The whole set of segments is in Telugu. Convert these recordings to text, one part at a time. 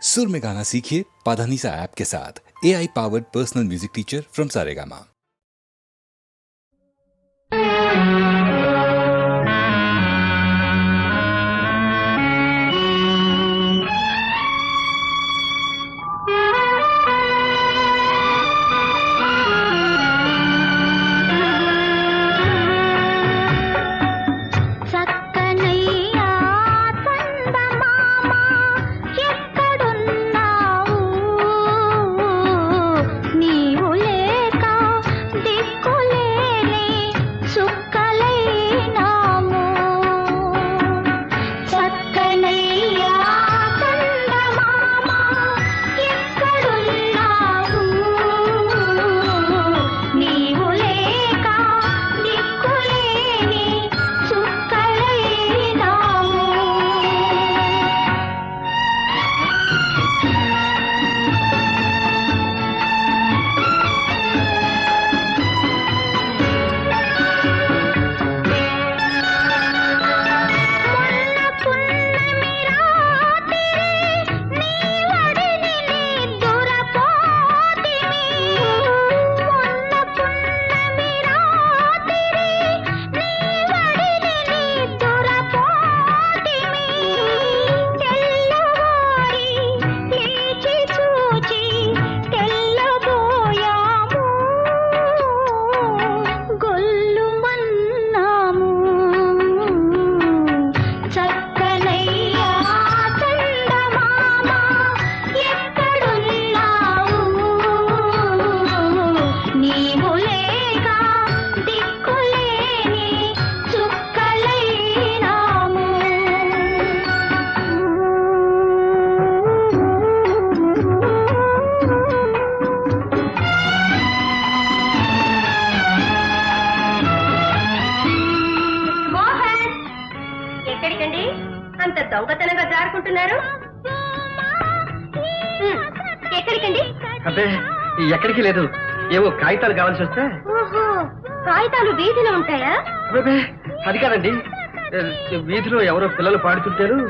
सुर में गाना सीखिए पाधानीसा ऐप के साथ। AI powered personal music teacher from Saregama. దొంగతనంగా జారుకుంటున్నారు. ఎక్కడికండి? అబ్బే ఎక్కడికి లేదు, ఏవో కాగితాలు కావాల్సి వస్తే. ఓహో, కాగితాలు వీధిలో ఉంటాయా? అబ్బే అది కాదండి, వీధిలో ఎవరో పిల్లలు పాడుతుంటారు.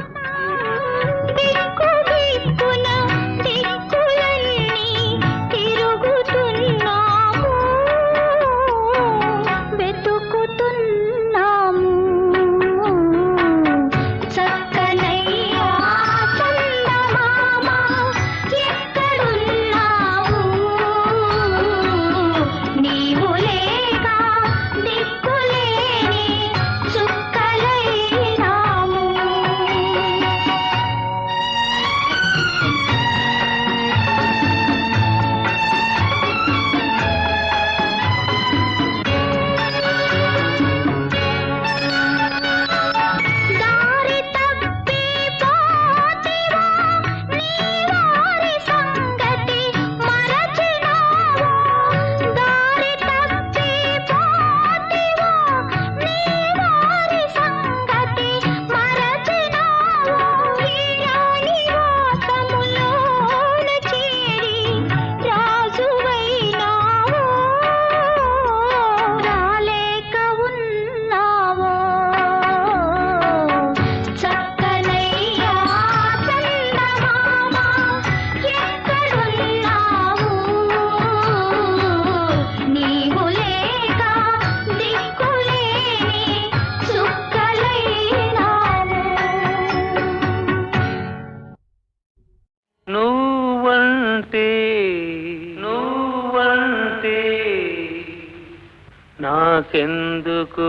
నాకెందుకు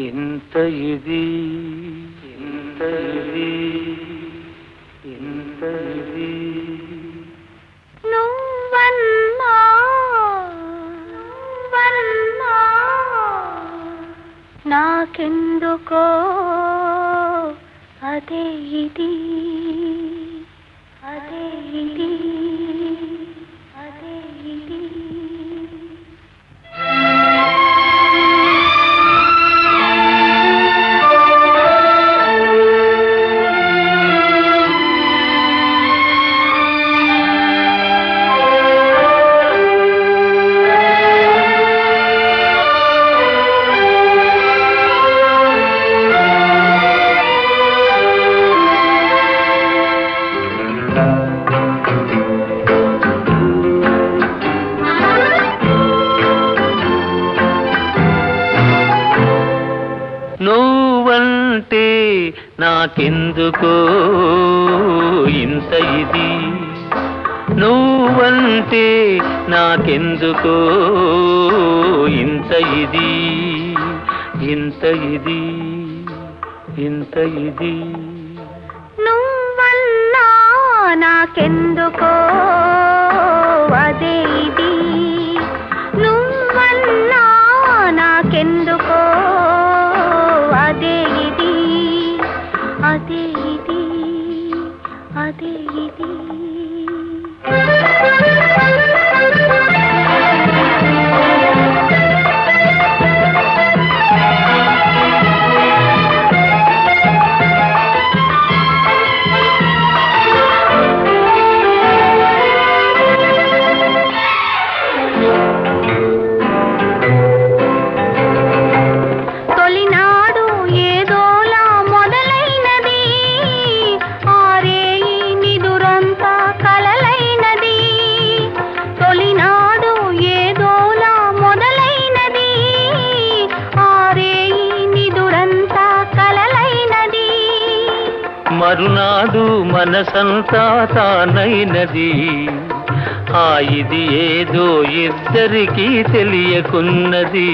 ఇంత ఇది ఇంత ఇది ఇంత ఇది నువ్వన్నా నాకెందుకో అదే ఇది అదే ఇది అదే ఇది. నాకెందుకో ఇంత ఇది, నువ్వంటే నాకెందుకో ఇంత ఇది, ఇంత ఇది, ఇంత ఇది. నువ్వన్నా నాకెందుకో అదే ఇది, నువ్వన్నా నాకెందుకో అదే ఇది, అదే ఇది, అదే ఇది. తొలినాడు ఏదోలా మొదలైనది, ఆరేయి నిదురంతా కలలైనది. తొలినాడు ఏదోలా మొదలైనది, ఆరేయి నిదురంతా కలలైనది. మరునాడు మనసంతా తానైనది, ఆ ఇది ఏదో ఇద్దరికీ తెలియకున్నది.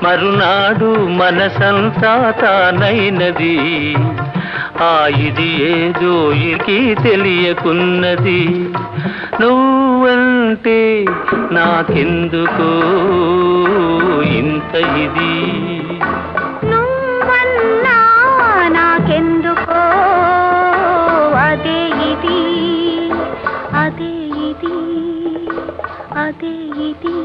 మరునాడు మనసంతా తానైనది, ఆ ఇది ఏదో ఇరికి తెలియకున్నది. నువ్వంటే నాకెందుకో ఇంత ఇది, నువ్వన్నా నాకెందుకో అదే ఇది, అదే ఇది, అదే ఇది.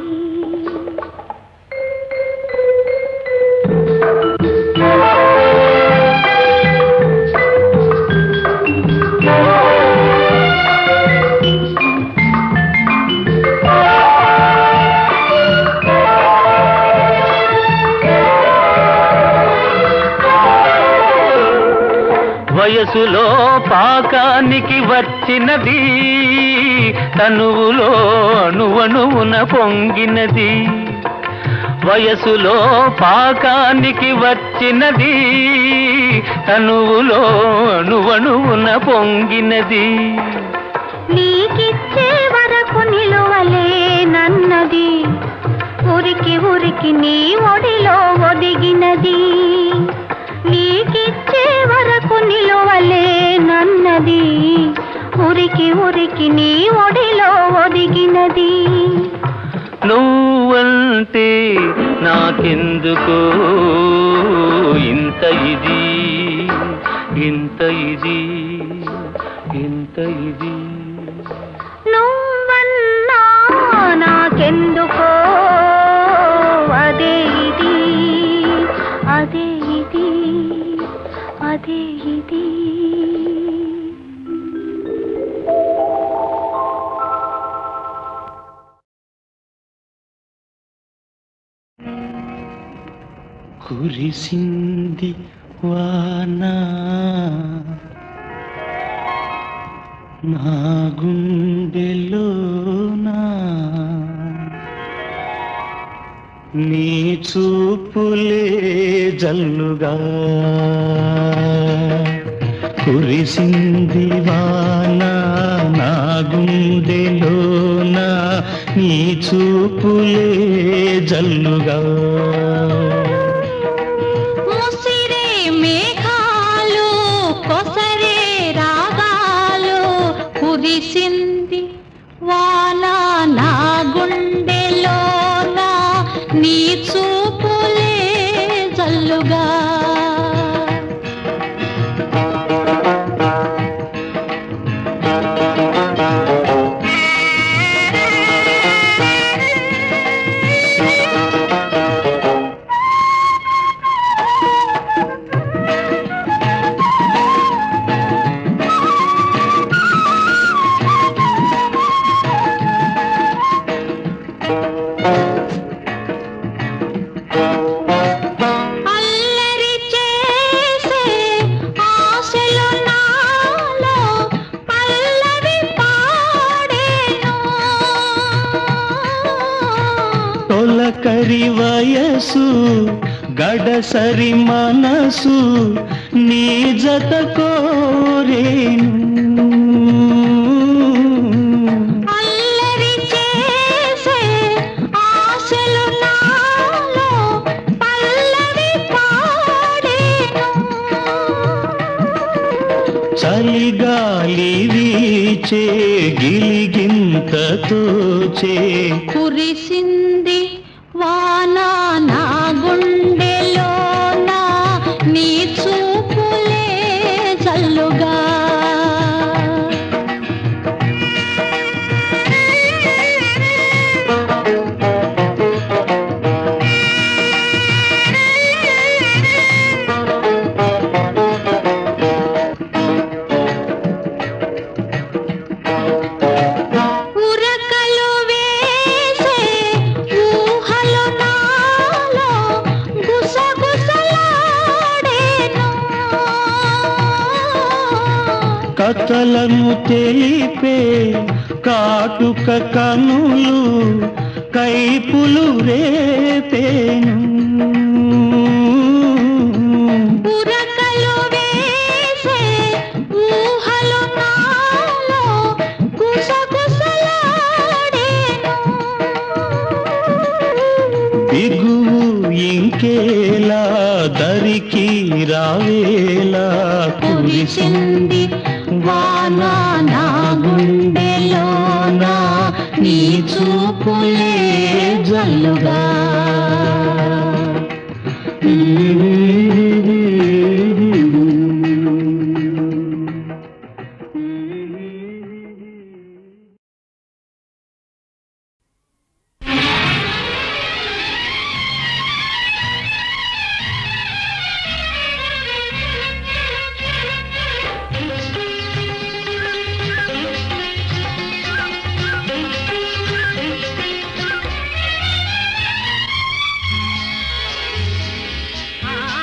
వయసులో పాకానికి వచ్చినది, తనువులో అణువణువున పొంగినది. వయసులో పాకానికి వచ్చినది, తనువులో అణువణువున పొంగినది. నీకిచ్చే వరకు నిలువలే నన్నది, ఉరికి ఉరికి నీ ఒడిలో ఒదిగినది. నీకిచ్చే వరకు నిలువలే నన్నది, ఉరికి ఉరికి నీ ఒడిలో ఒదిగినది. నువ్వంటే నాకెందుకో ఇంత ఇది, ఇంత ఇది, ఇంత ఇది. నువ్వన్నా నాకెందుకో అదే ఇది, అదే ఇది, అదే ఇది. కురిసింది వాన నా గుండెలోనా, నీ చూపులే జల్లుగా. కురిసింది వాన నా గుండెలోనా, నీ చూపులే జల్లుగా. ముసిరే మేఘాలు కొసరే రాగాలు, కురిసింది వాన నా గుండెలోన, నీ చూపులే జల్లుగా. తొలకరి వయసు గడసరి మనసు నీ జత కోరేను. అల్లరి చేసే ఆశలు నాలో పల్లవి పాడేను. చలిగాలి వీచే గిలిగింతతో చే కురిసింది వాన నా గుండెలోన నీ చూపులే జల్లుగా. ఉరకలు వేసే ఊహలు నాలో గుసగుసలాడేను. కథలను తెలిపే కాటుక కనులు కైపులు రేపేను. ఉరకలు వేసే ఊహలు నాలో గుసగుసలాడేను. బిగువు ఇంకేలా దరికి రావేలా కురిసింది వాన నా గుండెలోన నీ చూపులే జల్లుగా. ఆ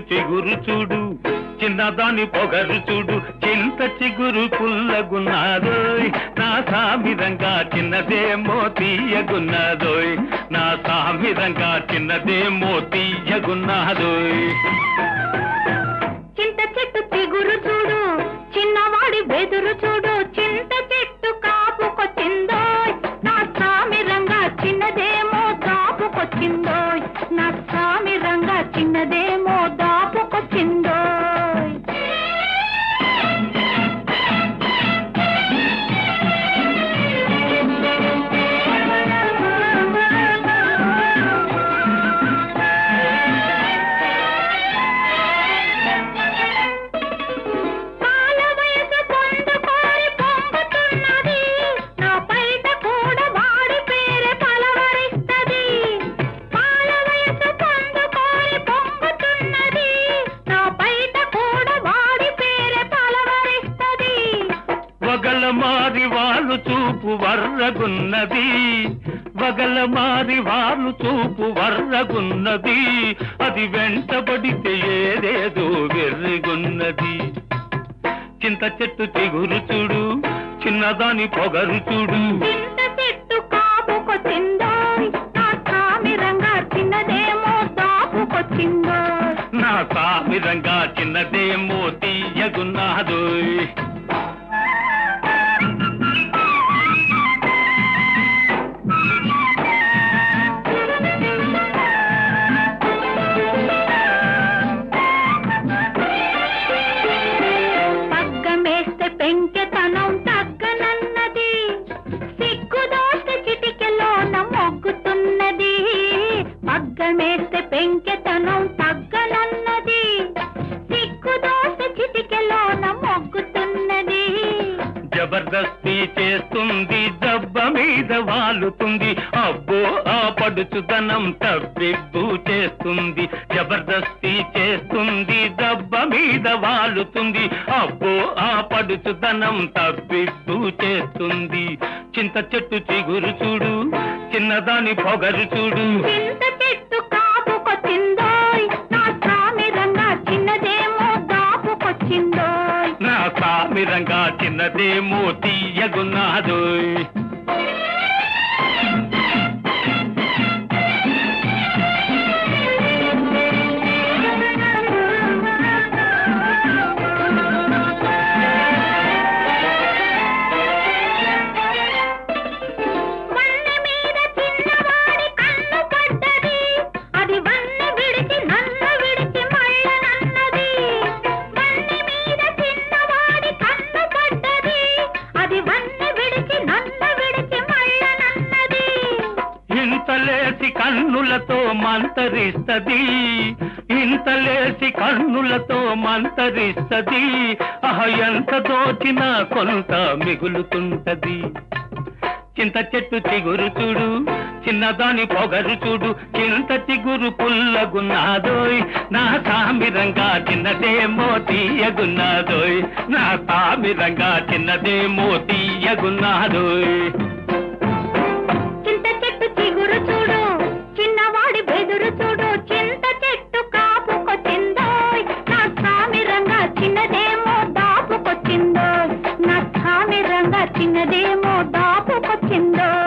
చిగురు చూడు చిన్నదాని పొగరు చూడు చింత చిగురు పుల్లగున్నాదోయ్ నా సామిరంగా చిన్నదేమో తీయగున్నాదోయ్ నా సామిరంగా చిన్నదేమో తీయగున్నాదోయ్ చింత చెట్టు చిగురు చూడు చిన్నవాడి బెదురు చూడు చింత చెట్టు కాపుకొచ్చిందోయ్ నా సామిరంగా చిన్నదేమో దాపుకొచ్చిందోయ్ నా సామిరంగా చిన్నదేమో దాపుకొచ్చిందోయ్ వగలమారి వాళ్ళు చూపు వర్రగున్నది వగలమారి వాళ్ళు చూపు వర్రగున్నది అది వెంటబడితే ఏదేదో వెర్రిగున్నది చింత చెట్టు చిగురు చూడు చిన్నదాని పొగరు చూడు చింత చెట్టు కాపుకొచ్చిందోయ్ నా సామిరంగా చిన్నదేమో దాపుకొచ్చిందోయ్ నా సామిరంగా చిన్నదేమో తీయగున్నాదోయ్ పగ్గమేస్తే పెంకెతనం తగ్గనన్నది సిగ్గుదోస్తే చిటికెలోన మొగ్గుతున్నది పగ్గమేస్తే పెంకెతనం తగ్గనన్నది సిగ్గుదోస్తే చిటికెలోన మొగ్గుతున్నది జబర్దస్తి చేస్తుంది దెబ్బ మీద వాలుతుంది అబ్బో ఆ పడుచుదనం తప్పిబ్బు చేస్తుంది జబర్దస్తి చేస్తుంది దెబ్బ మీద వాలుతుంది అబ్బో ఆ పడుచుదనం తప్పిబ్బు చేస్తుంది చింత చెట్టు చిగురు చూడు చిన్నదాని పొగరు చూడు చింత చెట్టు కాపుకొచ్చిందోయ్ నా సామిరంగా చిన్నదేమో దాపుకొచ్చిందోయ్ నా సామిరంగా చిన్నదేమో తీయగున్నాదోయ్ వన్నె మీద చిన్నవాడి కన్ను పడ్డది అది వన్నె విడిచి నన్ను విడిచి మళ్ళనన్నది వన్నె మీద చిన్నవాడి కన్ను పడ్డది అది వన్నె విడిచి నన్ను విడిచి మళ్ళనన్నది ఇంతలేసి కన్నులతో మంతరిస్తది ఇంతలేసి కన్నులతో మంతరిస్తది ఎంత దోచినా కొంత మిగులుతుంటది చింత చెట్టు చిగురు చూడు చిన్నదాని పొగరు చూడు చింత చిగురు పుల్లగున్నాదోయ్ నా సామిరంగా చిన్నదేమో తీయగున్నాదోయ్ నా సామిరంగా చిన్నదేమో తీయగున్నాదోయ్ చింత చెట్టు చిగురు చూడు చిన్నవాడి బెదురు చూడు చింత చెట్టు కాపుకొచ్చిందోయ్ నా సామిరంగా చిన్నదేమో దాపుకొచ్చిందోయ్ నా సామిరంగా చిన్నదేమో దాపుకొచ్చిందోయ్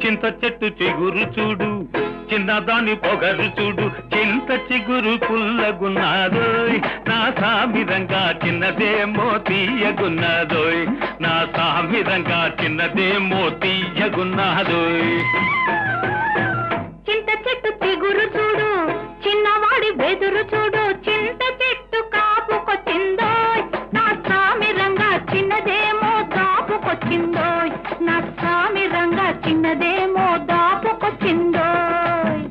చింత చెట్టు చిగురు చూడు చిన్నదాని పొగరు చూడు చింత చిగురు పుల్లగున్నాదోయ్ నా సామిరంగా చిన్నదేమో తీయగున్నాదోయ్ నా సామిరంగా చిన్నదేమో తీయగున్నాదోయ్ చింత చెట్టు చిగురు చూడు చిన్నవాడి బెదురు చూడు చింత చెట్టు కాపుకొచ్చిందోయ్ నా సామిరంగా చిన్నదేమో దాపుకొచ్చిందోయ్ నా సామిరంగా చిన్నదేమో దాపుకొచ్చిందోయ్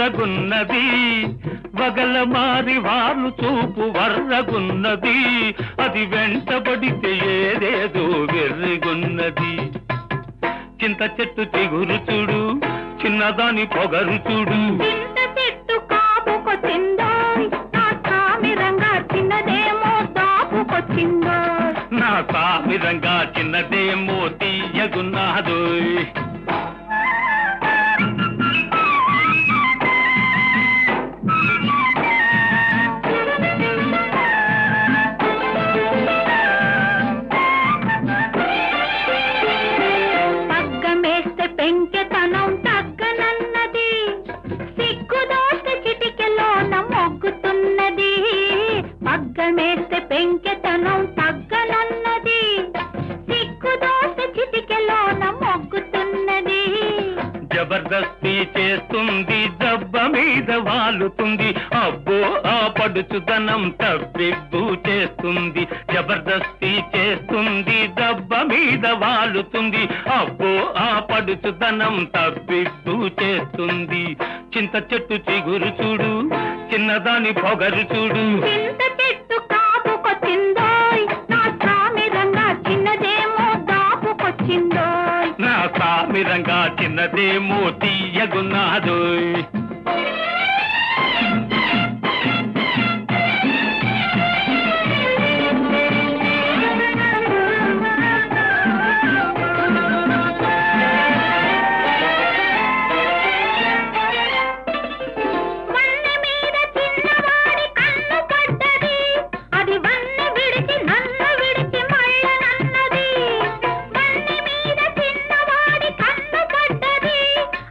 ఎర్రగున్నది వగల మారి వారు చూపు వర్రగున్నది అది వెంటబడితే ఏదేదో వెర్రిగున్నది చింత చెట్టు చిగురు చూడు చిన్నదాని పొగరు చూడు చింత చెట్టు కాపుకొచ్చిందోయ్ నా సామిరంగా చిన్నదేమో దాపుకొచ్చిందోయ్ నా సామిరంగా చిన్నదేమో తీయగున్నాదోయ్ పగ్గమేస్తే పెంకెతనం తగ్గనన్నది సిగ్గుదోస్తే చిటికెలోన మొగ్గుతున్నది పగ్గమేస్తే పెంకెతనం తగ్గనన్నది సిగ్గుదోస్తే చిటికెలోన మొగ్గుతున్నది జబర్దస్తి చేస్తుంది దెబ్బ మీద వాలుతుంది అబ్బో ఆ పడుచుదనం తవ్విబ్బు చేస్తుంది జబర్దస్తి చేస్తుంది దెబ్బ మీద వాలుతుంది అబ్బో ఆ పడుచుదనం తవ్విబ్బు చేస్తుంది చింత చెట్టు చిగురు చూడు చిన్నదాని పొగరు చూడు చింత చెట్టు కాపుకొచ్చిందోయ్ నా సామిరంగా చిన్నదేమో దాపుకొచ్చిందోయ్ నా సామిరంగా చిన్నదేమో తీయగున్నాదోయ్ వన్నె మీద చిన్నవాడి కన్ను పడ్డది అది వన్నె విడిచి నన్ను విడిచి మళ్ళనన్నది వన్నె మీద చిన్నవాడి కన్ను పడ్డది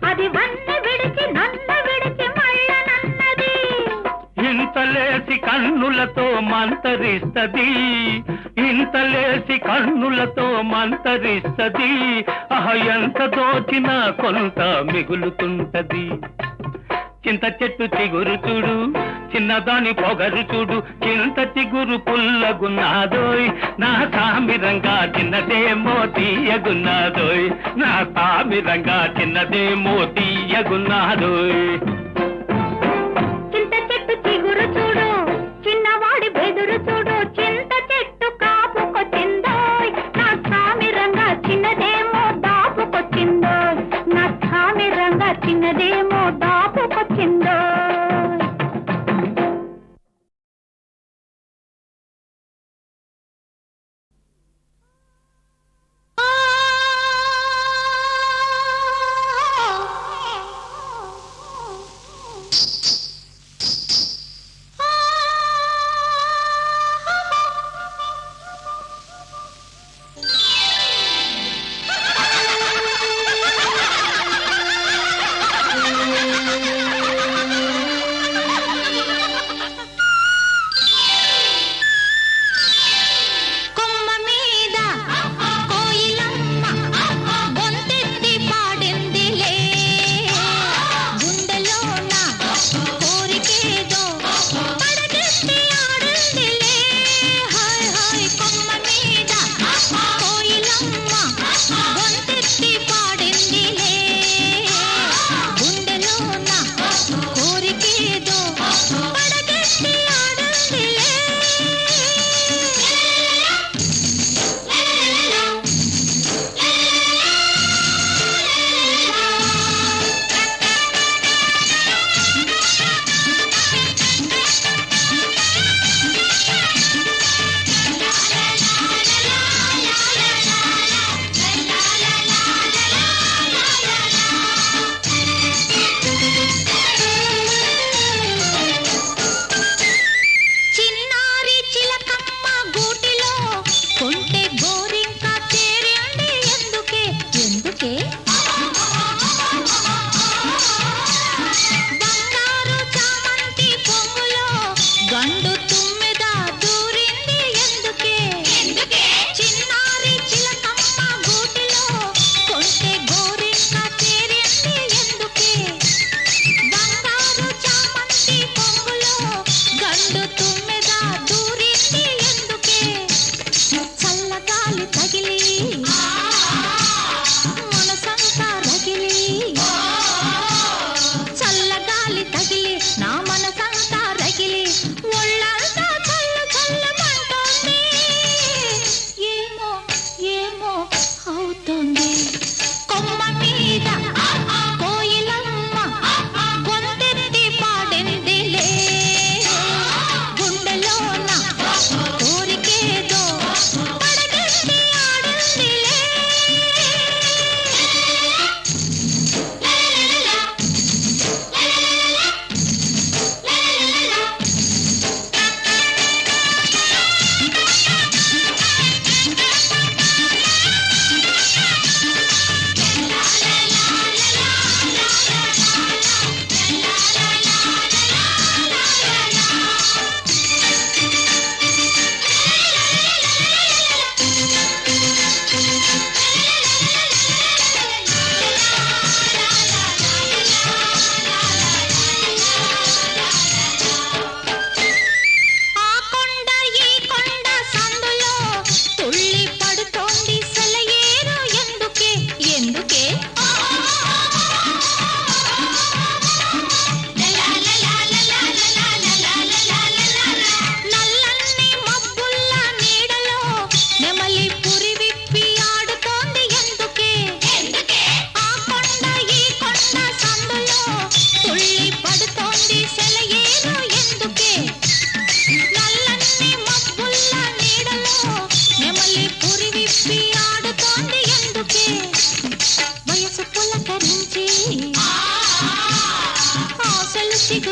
అది వన్నె విడిచి నన్ను విడిచి మళ్ళనన్నది ఇంతలేసి కన్నులతో మంతరిస్తది ఇంతలేసి కన్నులతో మంతరిస్తది ఎంత దోచినా కొంత మిగులుతుంటది చింత చెట్టు చిగురు చూడు చిన్నదాని పొగరు చూడు చింత చిగురు పుల్లగున్నాదోయ్ నా సామిరంగా చిన్నదేమో తీయగున్నాదోయ్ నా సామిరంగా చిన్నదేమో తీయగున్నాదోయ్ చింత చెట్టు చిగురు చూడు చిన్నవాడి బెదురు చూడు చింత చెట్టు కాపుకొచ్చిందోయ్ నా సామిరంగా చిన్నదేమో దాపుకొచ్చిందోయ్ నా సామిరంగా చిన్నదేమో దాపుకొచ్చిందోయ్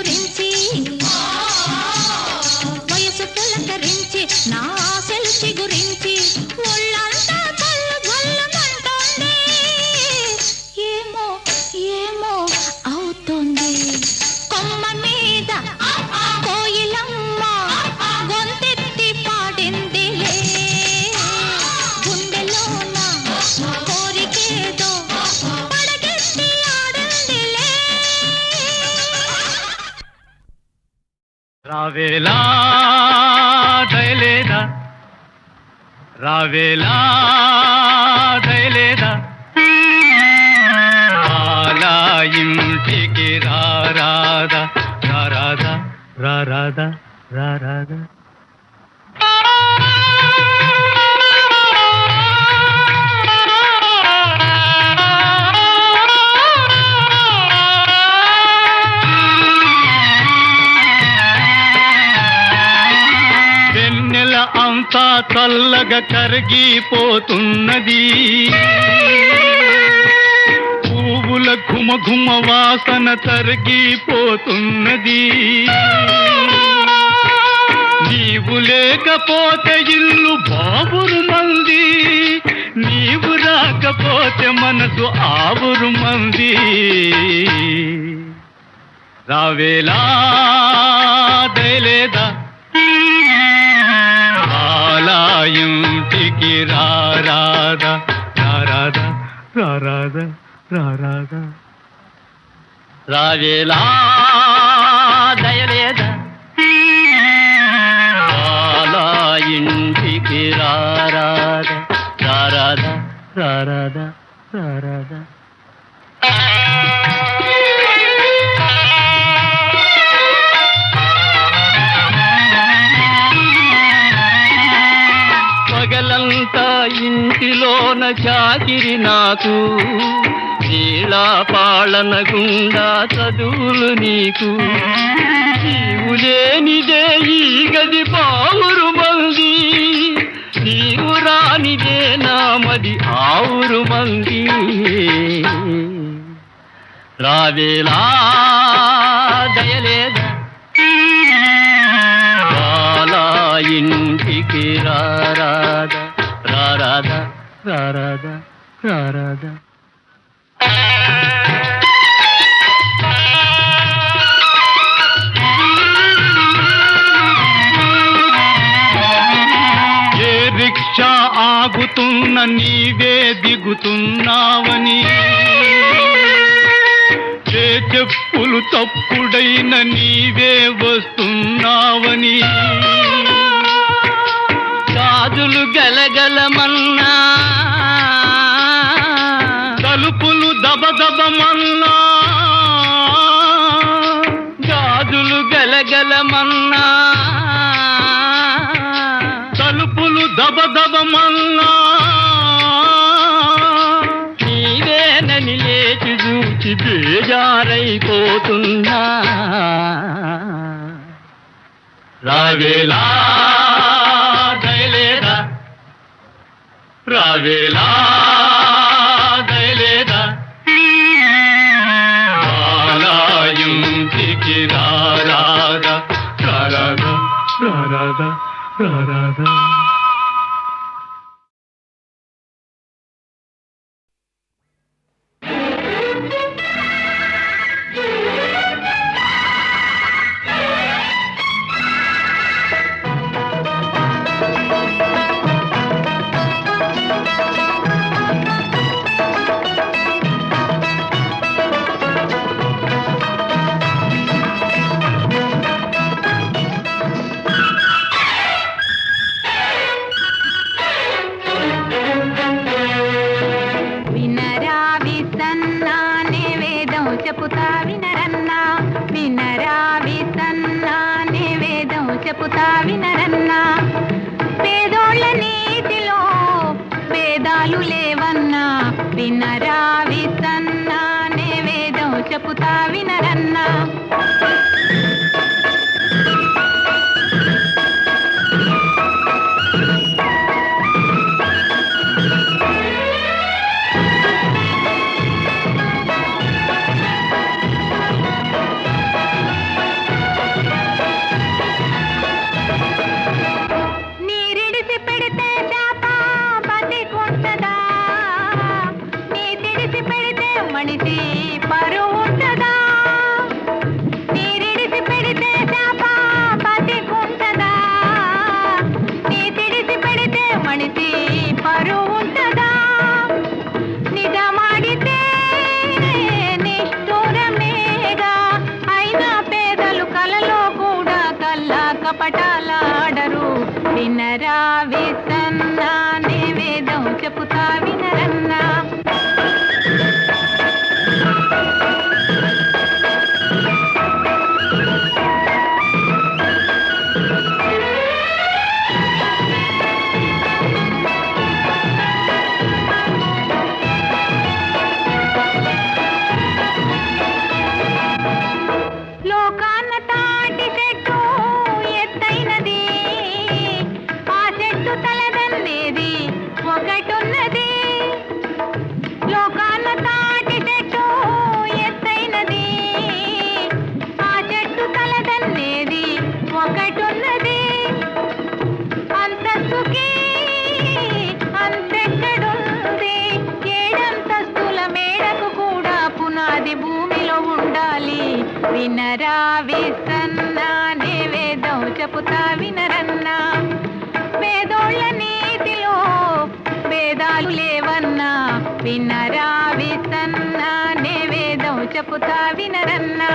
చిగురించి వయసు పులకరించి నా ఆశలు చిగురించి ఒళ్ళంతా కళ్ళు జల్లమంటోంది ఏమో ఏమో అవుతోంది కొమ్మ మీద కోయిలమ్మ గొంతెత్తి పాడిందిలే గుండెలోన కోరికేదో పడగెత్తి ఆడిందిలే రావేలా దయలేదా రావేలా దయలేదా అలా ఇంటికి రారాదా రారాదా రారాదా రారాదా వెన్నెల అంతా చల్లగా కరిగిపోతున్నది పువ్వుల ఘుమఘుమ వాసన తరిగిపోతున్నది నీవు లేకపోతే ఇల్లు బాబురు మంది నీవు రాకపోతే మనసు ఆవురు మంది రావేలా దయలేదా అలా ఇంటికి రారాదా రారాదా రారాదా రారాదా రావేలా దయలేదా అలా ఇంటికి రారాదా రారాదా రారాదా రారాదా పగలంతా ఇంటిలోన చాకిరి నాకు నీలా పాలన గుండా చదువులు నీకు నీవు లేనిదే ఈ గది పావురు మంది నీవు రానిదే నామది ఆవురు మంది రావేలా దయలేదా అలా ఇంటికి రారాదా రారాదా రారాదా రారాదా ఏ రిక్షా ఆగుతున్న నీవే దిగుతున్నావని ఏ చెప్పులు తప్పుడైన నీవే వస్తున్నావని గాజులు గలగలమన్నా తలుపులు దబదబమన్నా గాజులు గలగలమన్నా తలుపులు దబదబమన్నా నీవేనని లేచి చూచి బేజారైపోతున్నా రావేలా దయలేదా రావేలా దయలేదా అలా ఇంటికి రారాదా రారాదా రారాదా రారాదా చెప్పుతా వినరన్నా వినరా విసన్నా వేదం చెప్పుతా వినరన్నా పేదోళ్ళ నీతిలో వేదాలు లేవన్నా వినరా విసన్నా వేదం చెప్పుతా వినరన్నా తాటి చెట్టు ఎత్తైనది, ఆ చెట్టు తలదన్నేది ఒకటున్నది. లోకాన తాటి చెట్టు ఎత్తైనది, ఆ చెట్టు తలదన్నేది ఒకటున్నది. అంతస్తుకి అంతెక్కడుంది, ఏడంతస్తుల మేడకు కూడా పునాది భూమిలో ఉండాలి. వినరా విసన్నా నే వేదం చెబుతా వినరన్నా, పేదోళ్ళ నీతిలో భేదాలు లేవన్నా. వినరా విసన్నా నే వేదం చెబుతా వినరన్నా.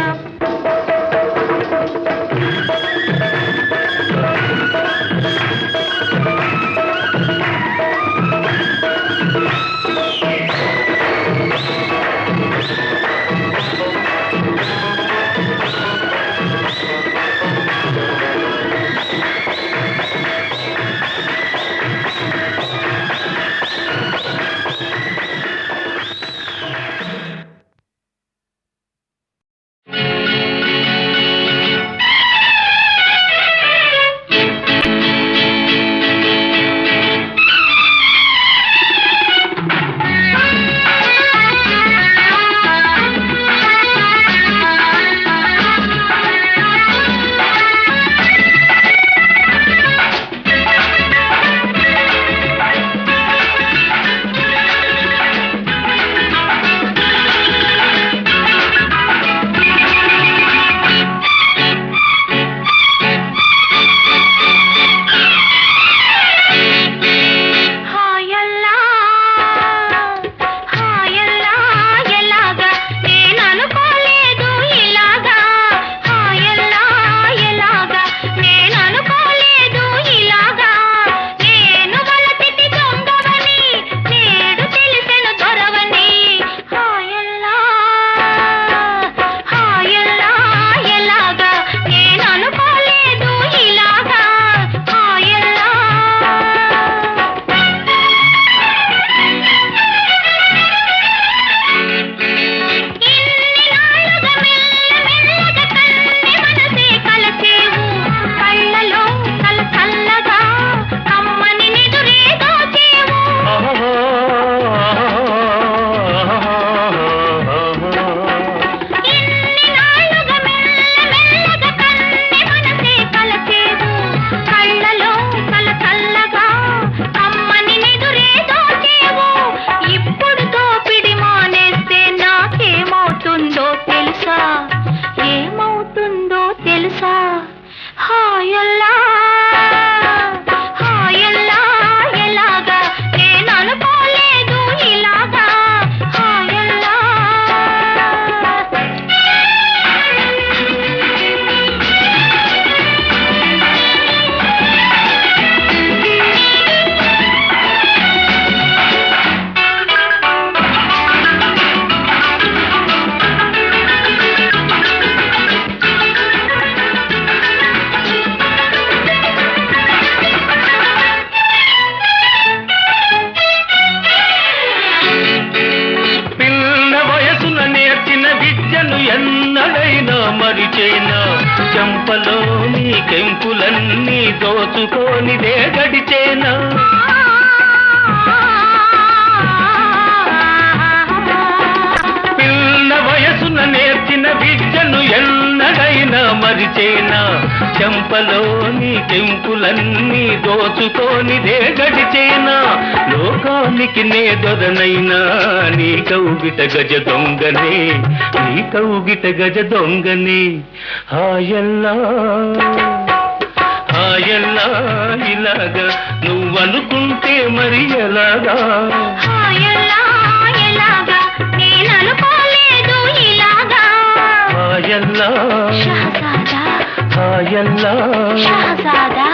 మరిచేనా చెంపలోని కెంపులన్నీ దోచుకోనిదే గడిచేనా పిల్ల వయసున నేర్చిన విద్యను ఎన్నడైనా మరిచేనా చెంపలోని కెంపులన్నీ దోచుకోనిదే గడిచేనా లోకానికి నే దొరనైనా నీ కౌగిట గజ దొంగనే నీ కౌగిట గజ దొంగనే హాయల్లా హాయల్లా ఇలాగా నువ్వనుకుంటే మరి ఎలాగా హాయల్లా ఎలాగా నేననుకోలేదు ఇలాగా హాయల్లా షహజాదా హాయల్లా షహజాదా